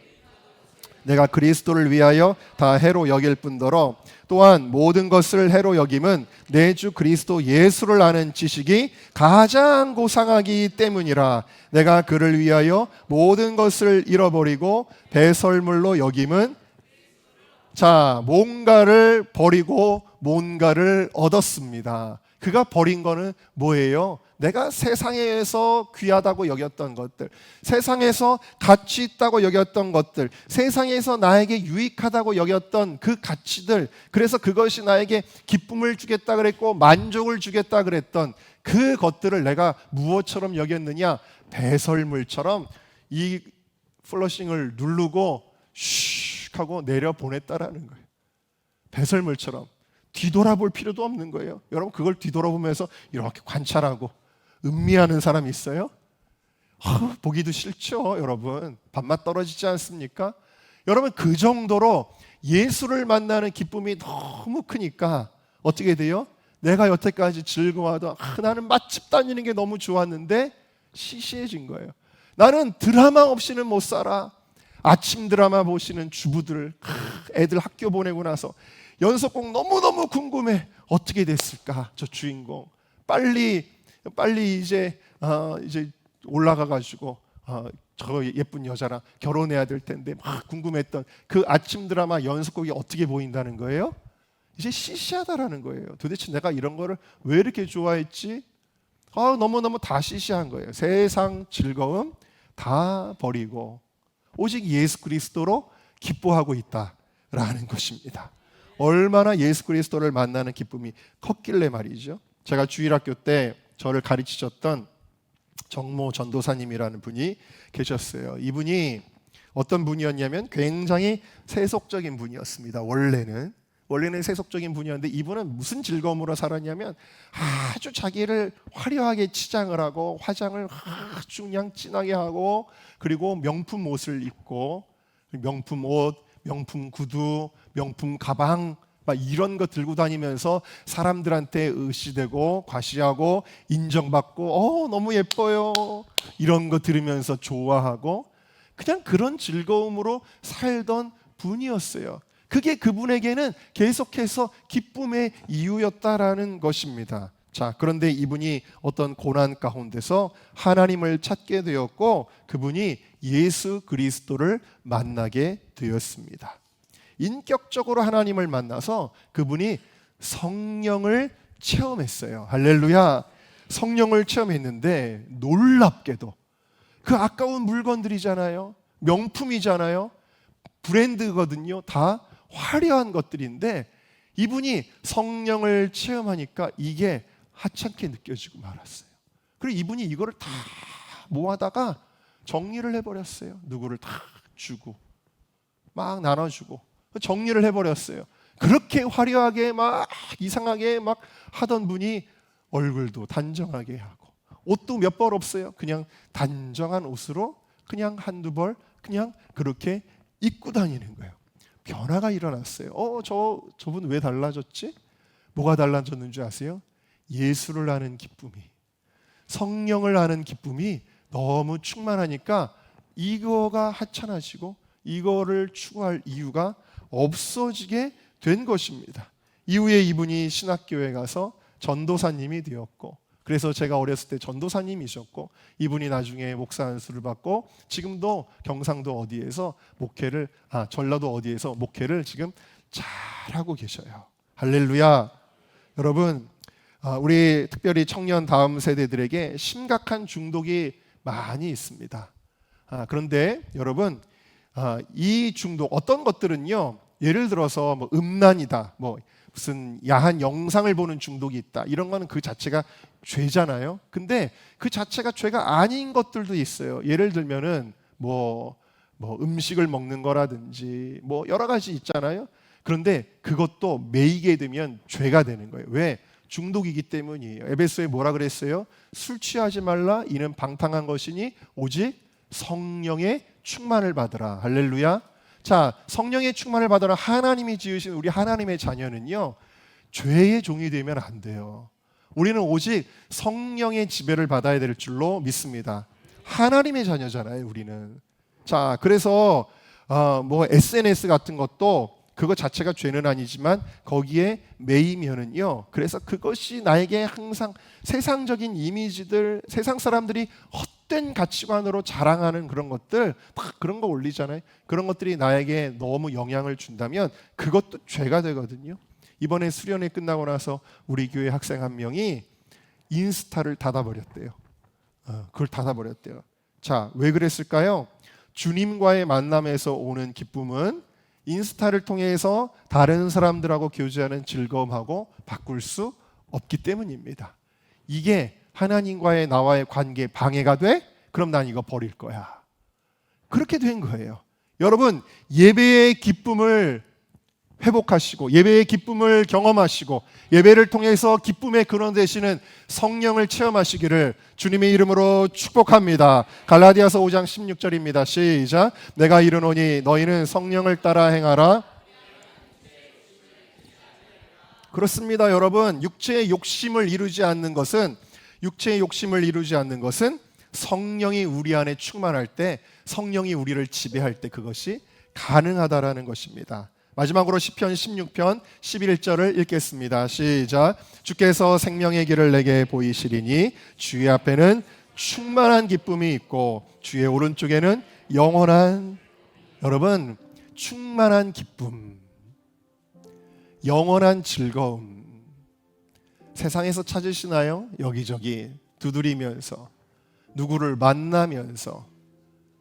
그리스도를 위하여 다 해로 여길 뿐더러 또한 모든 것을 해로 여김은 내 주 그리스도 예수를 아는 지식이 가장 고상하기 때문이라. 내가 그를 위하여 모든 것을 잃어버리고 배설물로 여김은, 자, 뭔가를 버리고 뭔가를 얻었습니다. 그가 버린 거는 뭐예요? 내가 세상에서 귀하다고 여겼던 것들, 세상에서 가치 있다고 여겼던 것들, 세상에서 나에게 유익하다고 여겼던 그 가치들, 그래서 그것이 나에게 기쁨을 주겠다 그랬고 만족을 주겠다 그랬던 그 것들을 내가 무엇처럼 여겼느냐? 배설물처럼 이 플러싱을 누르고 슉 하고 내려보냈다라는 거예요. 배설물처럼 뒤돌아볼 필요도 없는 거예요. 여러분 그걸 뒤돌아보면서 이렇게 관찰하고 음미하는 사람이 있어요? 보기도 싫죠. 여러분 밥맛 떨어지지 않습니까? 여러분 그 정도로 예수를 만나는 기쁨이 너무 크니까 어떻게 돼요? 내가 여태까지 즐거워하던 나는 맛집 다니는 게 너무 좋았는데 시시해진 거예요. 나는 드라마 없이는 못 살아. 아침 드라마 보시는 주부들, 애들 학교 보내고 나서 연속곡 너무너무 궁금해. 어떻게 됐을까? 저 주인공 빨리 이제 올라가 가지고 저 예쁜 여자랑 결혼해야 될 텐데 막 궁금했던 그 아침 드라마 연속곡이 어떻게 보인다는 거예요? 이제 시시하다라는 거예요. 도대체 내가 이런 거를 왜 이렇게 좋아했지? 너무너무 다 시시한 거예요. 세상 즐거움 다 버리고 오직 예수 그리스도로 기뻐하고 있다라는 것입니다. 얼마나 예수 그리스도를 만나는 기쁨이 컸길래 말이죠. 제가 주일학교 때 저를 가르치셨던 정모 전도사님이라는 분이 계셨어요. 이분이 어떤 분이었냐면 굉장히 세속적인 분이었습니다. 원래는 원래는 세속적인 분이었는데 이분은 무슨 즐거움으로 살았냐면 아주 자기를 화려하게 치장을 하고 화장을 아주 그냥 진하게 하고 그리고 명품 옷을 입고 명품 옷, 명품 구두, 명품 가방 막 이런 거 들고 다니면서 사람들한테 의시되고 과시하고 인정받고 너무 예뻐요 이런 거 들으면서 좋아하고 그냥 그런 즐거움으로 살던 분이었어요. 그게 그분에게는 계속해서 기쁨의 이유였다라는 것입니다. 자, 그런데 이분이 어떤 고난 가운데서 하나님을 찾게 되었고 그분이 예수 그리스도를 만나게 되었습니다. 인격적으로 하나님을 만나서 그분이 성령을 체험했어요. 할렐루야. 성령을 체험했는데 놀랍게도 그 아까운 물건들이잖아요. 명품이잖아요. 브랜드거든요. 다 화려한 것들인데 이분이 성령을 체험하니까 이게 하찮게 느껴지고 말았어요. 그리고 이분이 이거를 다 모아다가 정리를 해버렸어요. 누구를 다 주고 막 나눠주고 정리를 해버렸어요. 그렇게 화려하게 막 이상하게 막 하던 분이 얼굴도 단정하게 하고 옷도 몇 벌 없어요. 그냥 단정한 옷으로 그냥 한두 벌 그냥 그렇게 입고 다니는 거예요. 변화가 일어났어요. 저분 왜 달라졌지? 뭐가 달라졌는 줄 아세요? 예수를 아는 기쁨이, 성령을 아는 기쁨이 너무 충만하니까 이거가 하찮아지고 이거를 추구할 이유가 없어지게 된 것입니다. 이후에 이분이 신학교에 가서 전도사님이 되었고 그래서 제가 어렸을 때 전도사님이셨고 이분이 나중에 목사 안수를 받고 지금도 경상도 어디에서 전라도 어디에서 목회를 지금 잘하고 계셔요. 할렐루야. 여러분 우리 특별히 청년 다음 세대들에게 심각한 중독이 많이 있습니다. 그런데 여러분 이 중독 어떤 것들은요 예를 들어서 뭐 음란이다 무슨 야한 영상을 보는 중독이 있다 이런 거는 그 자체가 죄잖아요. 근데 그 자체가 죄가 아닌 것들도 있어요. 예를 들면은 음식을 먹는 거라든지 여러 가지 있잖아요. 그런데 그것도 매이게 되면 죄가 되는 거예요. 왜? 중독이기 때문이에요. 에베소에 뭐라 그랬어요? 술 취하지 말라 이는 방탕한 것이니 오직 성령의 충만을 받으라. 할렐루야. 자, 성령의 충만을 받으라. 하나님이 지으신 우리 하나님의 자녀는요 죄의 종이 되면 안 돼요. 우리는 오직 성령의 지배를 받아야 될 줄로 믿습니다. 하나님의 자녀잖아요 우리는. 자, 그래서 SNS 같은 것도 그거 자체가 죄는 아니지만 거기에 매이면은요 그래서 그것이 나에게 항상 세상적인 이미지들 세상 사람들이 헛된 가치관으로 자랑하는 그런 것들 막 그런 거 올리잖아요. 그런 것들이 나에게 너무 영향을 준다면 그것도 죄가 되거든요. 이번에 수련회 끝나고 나서 우리 교회 학생 한 명이 인스타를 닫아버렸대요. 그걸 닫아버렸대요. 자, 왜 그랬을까요? 주님과의 만남에서 오는 기쁨은 인스타를 통해서 다른 사람들하고 교제하는 즐거움하고 바꿀 수 없기 때문입니다. 이게 하나님과의 나와의 관계에 방해가 돼? 그럼 난 이거 버릴 거야. 그렇게 된 거예요. 여러분, 예배의 기쁨을 회복하시고 예배의 기쁨을 경험하시고 예배를 통해서 기쁨의 근원 되시는 성령을 체험하시기를 주님의 이름으로 축복합니다. 갈라디아서 5장 16절입니다. 시작. 내가 이르노니 너희는 성령을 따라 행하라. 그렇습니다. 여러분, 육체의 욕심을 이루지 않는 것은 성령이 우리 안에 충만할 때 성령이 우리를 지배할 때 그것이 가능하다라는 것입니다. 마지막으로 시편 16편 11절을 읽겠습니다. 시작. 주께서 생명의 길을 내게 보이시리니 주의 앞에는 충만한 기쁨이 있고 주의 오른쪽에는 여러분 충만한 기쁨, 영원한 즐거움 세상에서 찾으시나요? 여기저기 두드리면서 누구를 만나면서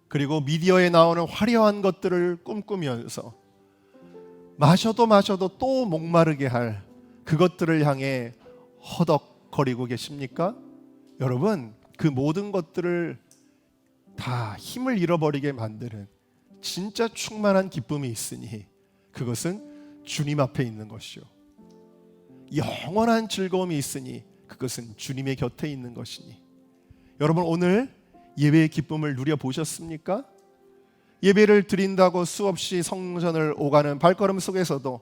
그리고 미디어에 나오는 화려한 것들을 꿈꾸면서 마셔도 또 목마르게 할 그것들을 향해 허덕거리고 계십니까? 여러분, 그 모든 것들을 다 힘을 잃어버리게 만드는 진짜 충만한 기쁨이 있으니 그것은 주님 앞에 있는 것이요 영원한 즐거움이 있으니 그것은 주님의 곁에 있는 것이니. 여러분, 오늘 예배의 기쁨을 누려보셨습니까? 예배를 드린다고 수없이 성전을 오가는 발걸음 속에서도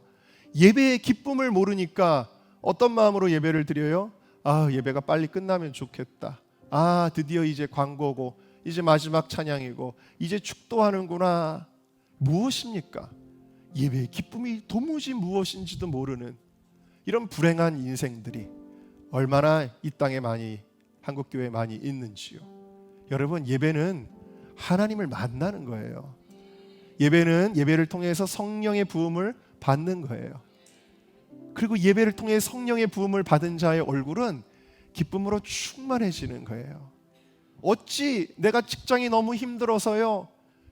예배의 기쁨을 모르니까 어떤 마음으로 예배를 드려요? 아, 예배가 빨리 끝나면 좋겠다. 아, 드디어 이제 광고고 이제 마지막 찬양이고 이제 축도하는구나. 무엇입니까? 예배의 기쁨이 도무지 무엇인지도 모르는 이런 불행한 인생들이 얼마나 이 땅에 많이, 한국교회에 많이 있는지요. 여러분, 예배는 하나님을 만나는 거예요. 예배는 예배를 통해서 성령의 부음을 받는 거예요. 그리고 예배를 통해 성령의 부음을 받은 자의 얼굴은 기쁨으로 충만해지는 거예요. 어찌 내가 직장이 너무 힘들어서요.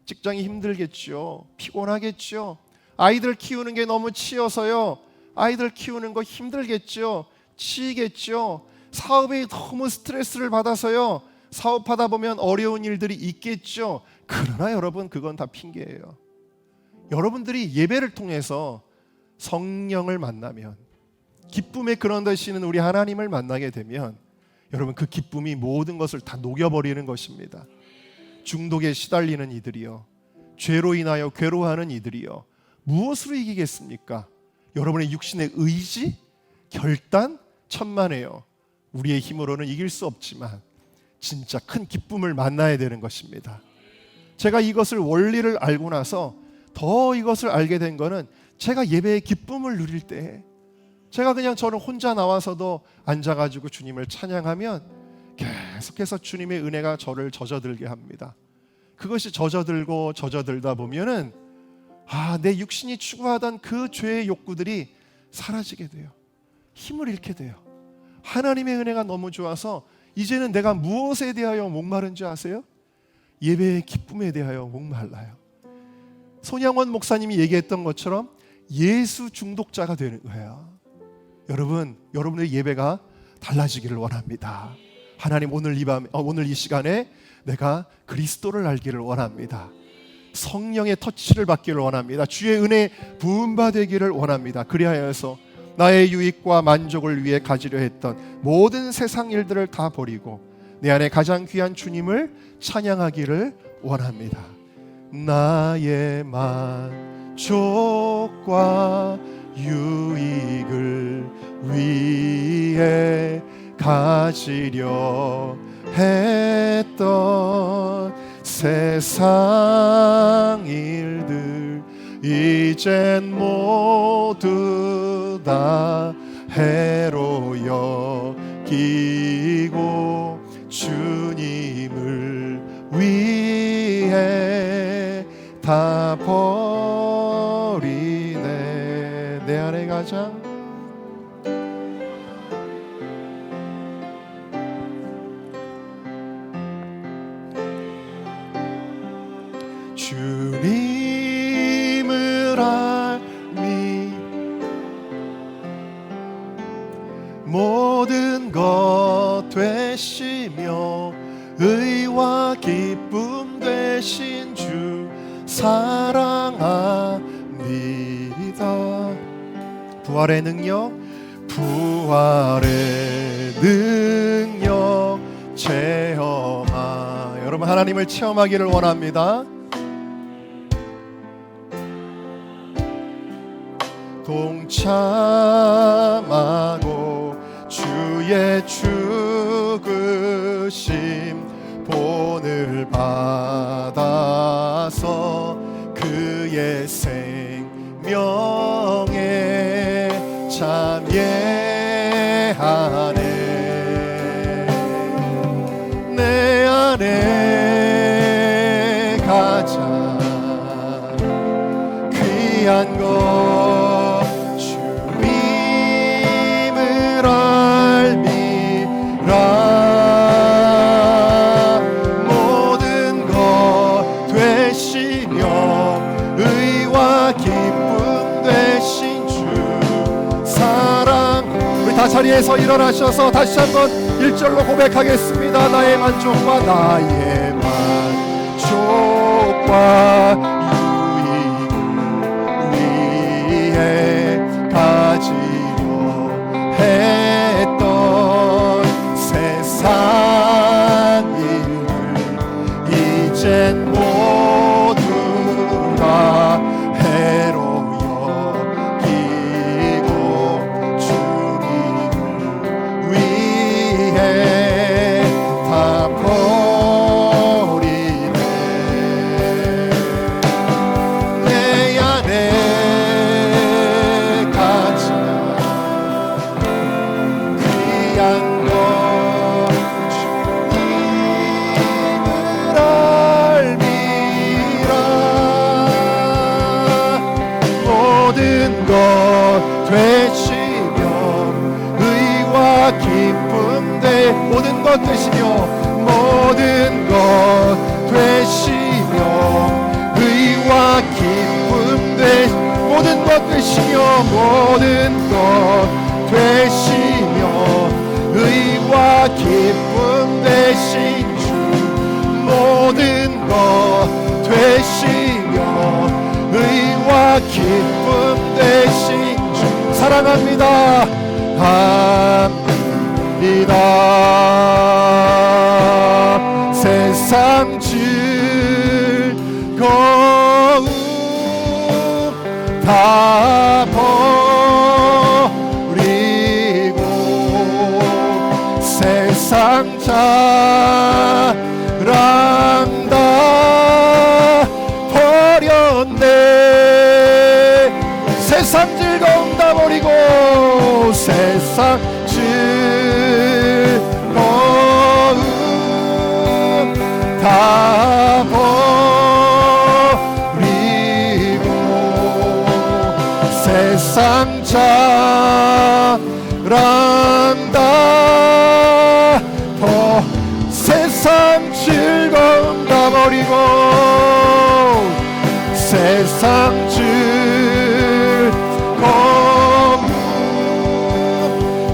직장이 힘들겠죠. 피곤하겠죠. 아이들 키우는 게 너무 치여서요. 아이들 키우는 거 힘들겠죠. 치이겠죠. 사업에 너무 스트레스를 받아서요. 사업하다 보면 어려운 일들이 있겠죠. 그러나 여러분, 그건 다 핑계예요. 여러분들이 예배를 통해서 성령을 만나면, 기쁨의 근원 되시는 우리 하나님을 만나게 되면 여러분, 그 기쁨이 모든 것을 다 녹여버리는 것입니다. 중독에 시달리는 이들이요, 죄로 인하여 괴로워하는 이들이요, 무엇으로 이기겠습니까? 여러분의 육신의 의지, 결단, 천만에요. 우리의 힘으로는 이길 수 없지만 진짜 큰 기쁨을 만나야 되는 것입니다. 제가 이것을 원리를 알고 나서 더 이것을 알게 된 거는 제가 예배의 기쁨을 누릴 때, 제가 그냥 저는 혼자 나와서도 앉아가지고 주님을 찬양하면 계속해서 주님의 은혜가 저를 젖어들게 합니다. 그것이 젖어들고 젖어들다 보면은 내 육신이 추구하던 그 죄의 욕구들이 사라지게 돼요. 힘을 잃게 돼요. 하나님의 은혜가 너무 좋아서 이제는 내가 무엇에 대하여 목마른지 아세요? 예배의 기쁨에 대하여 목말라요. 손양원 목사님이 얘기했던 것처럼 예수 중독자가 되는 거예요. 여러분, 여러분의 예배가 달라지기를 원합니다. 하나님, 오늘 이 시간에 내가 그리스도를 알기를 원합니다. 성령의 터치를 받기를 원합니다. 주의 은혜 부음받기를 원합니다. 그리하여서 나의 유익과 만족을 위해 가지려 했던 모든 세상 일들을 다 버리고 내 안에 가장 귀한 주님을 찬양하기를 원합니다. 나의 만족과 유익을 위해 가지려 했던 세상 일들 이젠 모두 다 해로 여기고 주님을 위해 다 버리네. 내 안에 가장 주님을 알미 모든 것 되시며 의와 기쁨 되신 주 사랑합니다. 부활의 능력, 부활의 능력 체험하. 여러분, 하나님을 체험하기를 원합니다. 동참하고 주의 죽으심 본을 받아서 그의 생명에 참여하네. 내 안에 가장 귀한 것 모든 것 되시며 의와 기쁨 되신 주 사랑. 우리 다 자리에서 일어나셔서 다시 한번 1절로 고백하겠습니다. 나의 만족과 나의 만족과 유익을 위해 되시며 의와 기쁨 되 모든 것 되시며 모든 것 되시며 의와 기쁨 되 모든 것 되시며 모든 것 되시며 의와 기쁨 되신 주 모든 것 되시며 의와 기쁨 되신 주 사랑합니다. 합니다. 세상 즐거움 다 버리고 세상 자랑 다 버렸네. 세상 즐거움 다 버리고 세상 즐거움 다 버리고 세상 자랑 다 세상 즐거움 다 버리고 세상 즐거움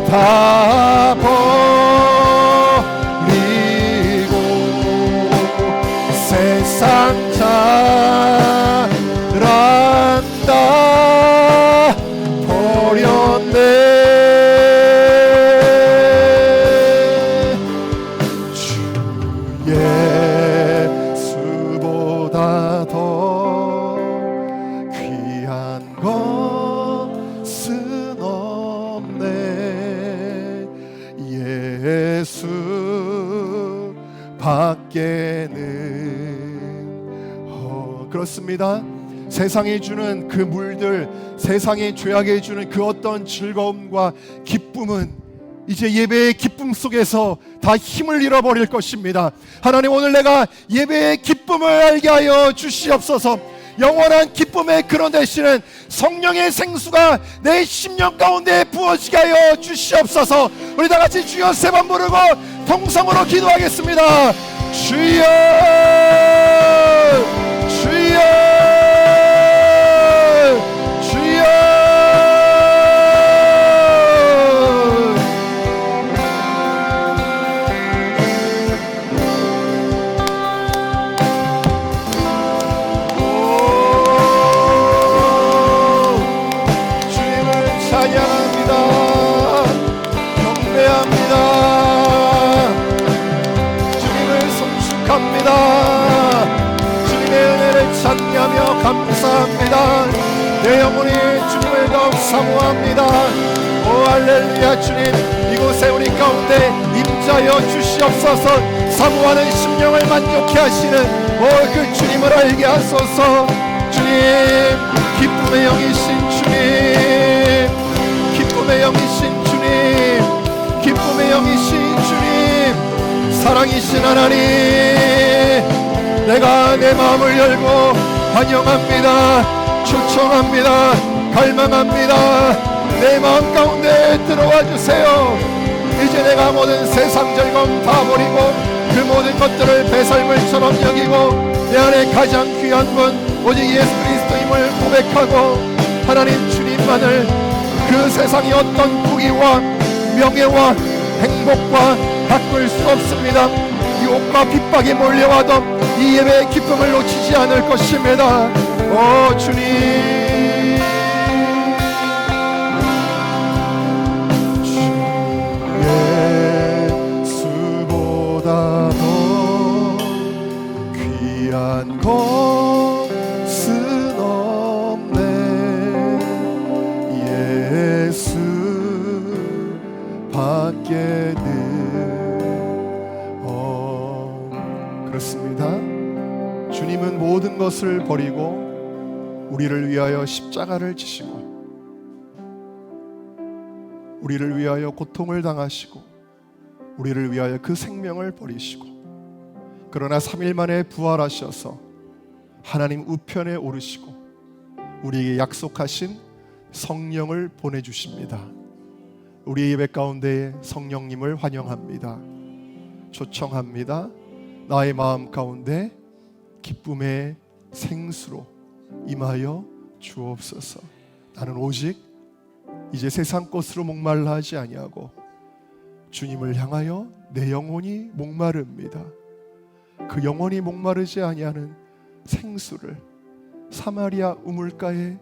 다 버리고 세상 자랑 다 버렸네. 예수보다 더 귀한 것은 없네. 예수 밖에는 그렇습니다. 세상이 주는 그 물들, 세상이 죄악에 주는 그 어떤 즐거움과 기쁨은 이제 예배의 기쁨 속에서 다 힘을 잃어버릴 것입니다. 하나님, 오늘 내가 예배의 기쁨을 알게 하여 주시옵소서. 영원한 기쁨의 근원 되시는 성령의 생수가 내 심령 가운데 부어지게 하여 주시옵소서. 우리 다 같이 주여 세 번 부르고 통성으로 기도하겠습니다. 주여 주여 주여. 감사합니다. 내 영혼이 주님을 더욱 사모합니다. 오 할렐루야. 주님, 이곳에 우리 가운데 임자여 주시옵소서. 사모하는 심령을 만족케 하시는 그 주님을 알게 하소서. 주님, 기쁨의 영이신 주님, 기쁨의 영이신 주님, 기쁨의 영이신 주님, 사랑이신 하나님, 내가 내 마음을 열고 환영합니다. 초청합니다. 갈망합니다. 내 마음 가운데 들어와 주세요. 이제 내가 모든 세상 즐거움 다 버리고 그 모든 것들을 배설물처럼 여기고 내 안에 가장 귀한 분 오직 예수 그리스도임을 고백하고 하나님 주님만을 그 세상의 어떤 부귀와 명예와 행복과 바꿀 수 없습니다. 유혹과 핍박이 몰려와도 이 예배의 기쁨을 놓치지 않을 것입니다. 오 주님, 예수보다 더 귀한 것은 없네. 예수 밖에는 그렇습니다. 주님은 모든 것을 버리고 우리를 위하여 십자가를 지시고 우리를 위하여 고통을 당하시고 우리를 위하여 그 생명을 버리시고 그러나 3일 만에 부활하셔서 하나님 우편에 오르시고 우리에게 약속하신 성령을 보내주십니다. 우리 예배 가운데 성령님을 환영합니다. 초청합니다. 나의 마음 가운데 기쁨의 생수로 임하여 주옵소서. 나는 오직 이제 세상 것으로 목말라 하지 아니하고 주님을 향하여 내 영혼이 목마릅니다. 그 영혼이 목마르지 아니하는 생수를 사마리아 우물가에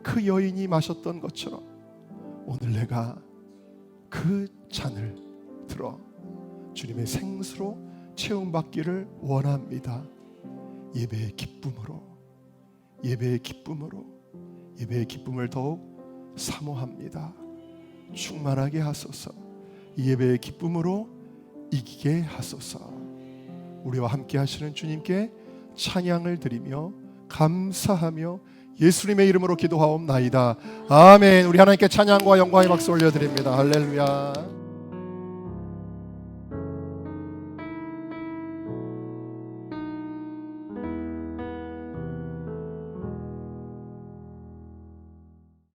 그 여인이 마셨던 것처럼 오늘 내가 그 잔을 들어 주님의 생수로 채움받기를 원합니다. 예배의 기쁨으로, 예배의 기쁨으로, 예배의 기쁨을 더욱 사모합니다. 충만하게 하소서. 이 예배의 기쁨으로 이기게 하소서. 우리와 함께 하시는 주님께 찬양을 드리며 감사하며 예수님의 이름으로 기도하옵나이다. 아멘. 우리 하나님께 찬양과 영광의 박수 올려드립니다. 할렐루야.